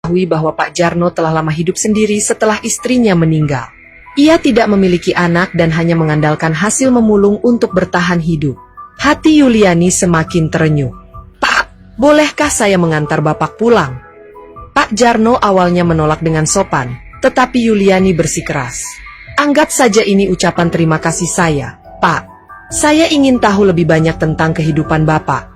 mengetahui bahwa Pak Jarno telah lama hidup sendiri setelah istrinya meninggal. Ia tidak memiliki anak dan hanya mengandalkan hasil memulung untuk bertahan hidup. Hati Yuliani semakin terenyuh. "Pak, bolehkah saya mengantar Bapak pulang?" Pak Jarno awalnya menolak dengan sopan, tetapi Yuliani bersikeras. "Anggap saja ini ucapan terima kasih saya, Pak. Saya ingin tahu lebih banyak tentang kehidupan Bapak."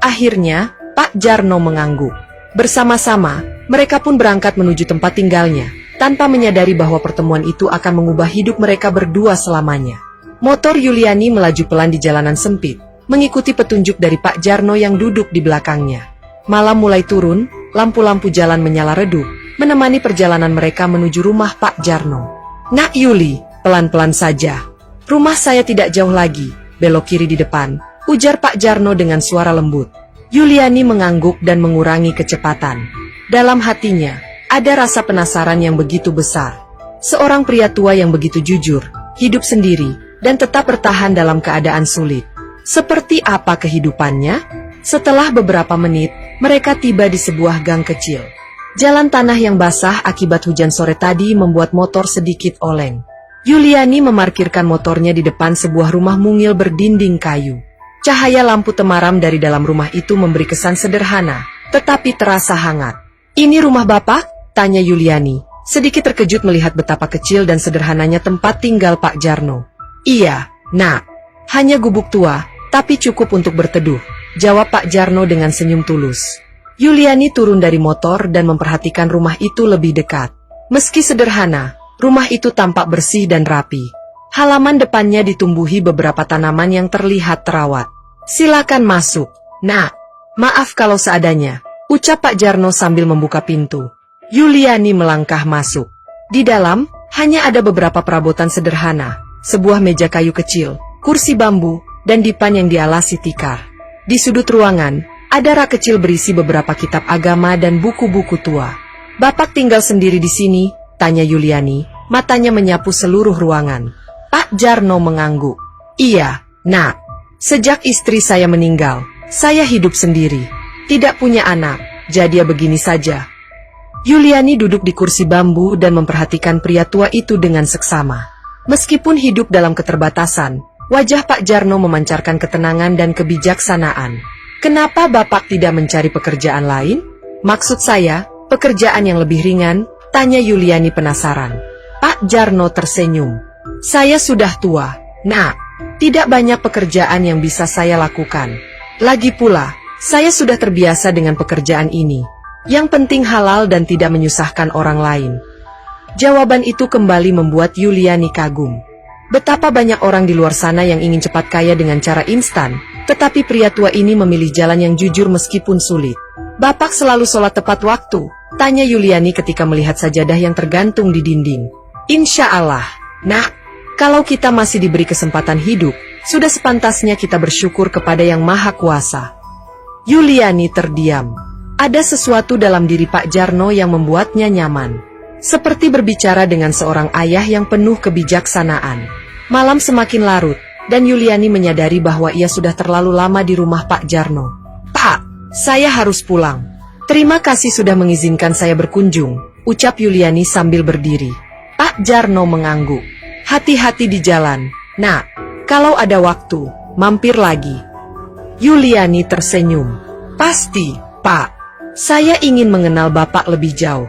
Akhirnya, Pak Jarno mengangguk. Bersama-sama, mereka pun berangkat menuju tempat tinggalnya, tanpa menyadari bahwa pertemuan itu akan mengubah hidup mereka berdua selamanya. Motor Yuliani melaju pelan di jalanan sempit, mengikuti petunjuk dari Pak Jarno yang duduk di belakangnya. Malam mulai turun, lampu-lampu jalan menyala redup, menemani perjalanan mereka menuju rumah Pak Jarno. "Nak Yuli, pelan-pelan saja. Rumah saya tidak jauh lagi, belok kiri di depan," ujar Pak Jarno dengan suara lembut. Yuliani mengangguk dan mengurangi kecepatan. Dalam hatinya, ada rasa penasaran yang begitu besar. Seorang pria tua yang begitu jujur, hidup sendiri, dan tetap bertahan dalam keadaan sulit. Seperti apa kehidupannya? Setelah beberapa menit, mereka tiba di sebuah gang kecil. Jalan tanah yang basah akibat hujan sore tadi membuat motor sedikit oleng. Yuliani memarkirkan motornya di depan sebuah rumah mungil berdinding kayu. Cahaya lampu temaram dari dalam rumah itu memberi kesan sederhana, tetapi terasa hangat. "Ini rumah Bapak?" tanya Yuliani, sedikit terkejut melihat betapa kecil dan sederhananya tempat tinggal Pak Jarno. "Iya, Nak. Hanya gubuk tua, tapi cukup untuk berteduh," jawab Pak Jarno dengan senyum tulus. Yuliani turun dari motor dan memperhatikan rumah itu lebih dekat. Meski sederhana, rumah itu tampak bersih dan rapi. Halaman depannya ditumbuhi beberapa tanaman yang terlihat terawat. "Silakan masuk, Nak. Maaf kalau seadanya," ucap Pak Jarno sambil membuka pintu. Yuliani melangkah masuk. Di dalam, hanya ada beberapa perabotan sederhana, sebuah meja kayu kecil, kursi bambu, dan dipan yang dialasi tikar. Di sudut ruangan, ada rak kecil berisi beberapa kitab agama dan buku-buku tua. "Bapak tinggal sendiri di sini?" tanya Yuliani, matanya menyapu seluruh ruangan. Pak Jarno mengangguk. "Iya, Nak. Sejak istri saya meninggal, saya hidup sendiri. Tidak punya anak, jadi ya begini saja." Yuliani duduk di kursi bambu dan memperhatikan pria tua itu dengan seksama. Meskipun hidup dalam keterbatasan, wajah Pak Jarno memancarkan ketenangan dan kebijaksanaan. "Kenapa Bapak tidak mencari pekerjaan lain?" "Maksud saya, pekerjaan yang lebih ringan," tanya Yuliani penasaran. Pak Jarno tersenyum. "Saya sudah tua, Nak. Tidak banyak pekerjaan yang bisa saya lakukan. Lagi pula, saya sudah terbiasa dengan pekerjaan ini. Yang penting halal dan tidak menyusahkan orang lain." Jawaban itu kembali membuat Yuliani kagum. Betapa banyak orang di luar sana yang ingin cepat kaya dengan cara instan, tetapi pria tua ini memilih jalan yang jujur meskipun sulit. "Bapak selalu sholat tepat waktu?" tanya Yuliani ketika melihat sajadah yang tergantung di dinding. "Insya Allah, Nak. Kalau kita masih diberi kesempatan hidup, sudah sepantasnya kita bersyukur kepada Yang Maha Kuasa." Yuliani terdiam. Ada sesuatu dalam diri Pak Jarno yang membuatnya nyaman. Seperti berbicara dengan seorang ayah yang penuh kebijaksanaan. Malam semakin larut, dan Yuliani menyadari bahwa ia sudah terlalu lama di rumah Pak Jarno. "Pak, saya harus pulang. Terima kasih sudah mengizinkan saya berkunjung," ucap Yuliani sambil berdiri. Pak Jarno mengangguk. "Hati-hati di jalan, Nak. Kalau ada waktu, mampir lagi." Yuliani tersenyum. "Pasti, Pak. Saya ingin mengenal Bapak lebih jauh."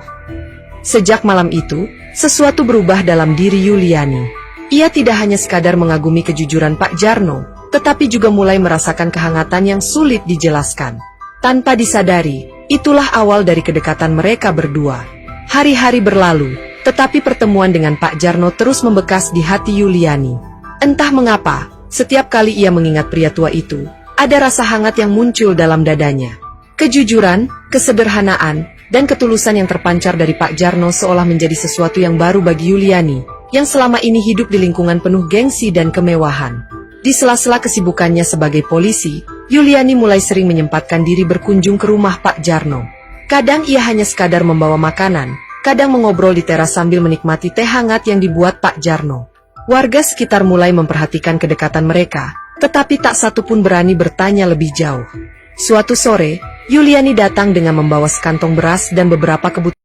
Sejak malam itu, sesuatu berubah dalam diri Yuliani. Ia tidak hanya sekadar mengagumi kejujuran Pak Jarno, tetapi juga mulai merasakan kehangatan yang sulit dijelaskan. Tanpa disadari, itulah awal dari kedekatan mereka berdua. Hari-hari berlalu, tetapi pertemuan dengan Pak Jarno terus membekas di hati Yuliani. Entah mengapa, setiap kali ia mengingat pria tua itu, ada rasa hangat yang muncul dalam dadanya. Kejujuran, kesederhanaan, dan ketulusan yang terpancar dari Pak Jarno seolah menjadi sesuatu yang baru bagi Yuliani, yang selama ini hidup di lingkungan penuh gengsi dan kemewahan. Di sela-sela kesibukannya sebagai polisi, Yuliani mulai sering menyempatkan diri berkunjung ke rumah Pak Jarno. Kadang ia hanya sekadar membawa makanan, kadang mengobrol di teras sambil menikmati teh hangat yang dibuat Pak Jarno. Warga sekitar mulai memperhatikan kedekatan mereka, tetapi tak satu pun berani bertanya lebih jauh. Suatu sore, Yuliani datang dengan membawa sekantong beras dan beberapa kebutuhan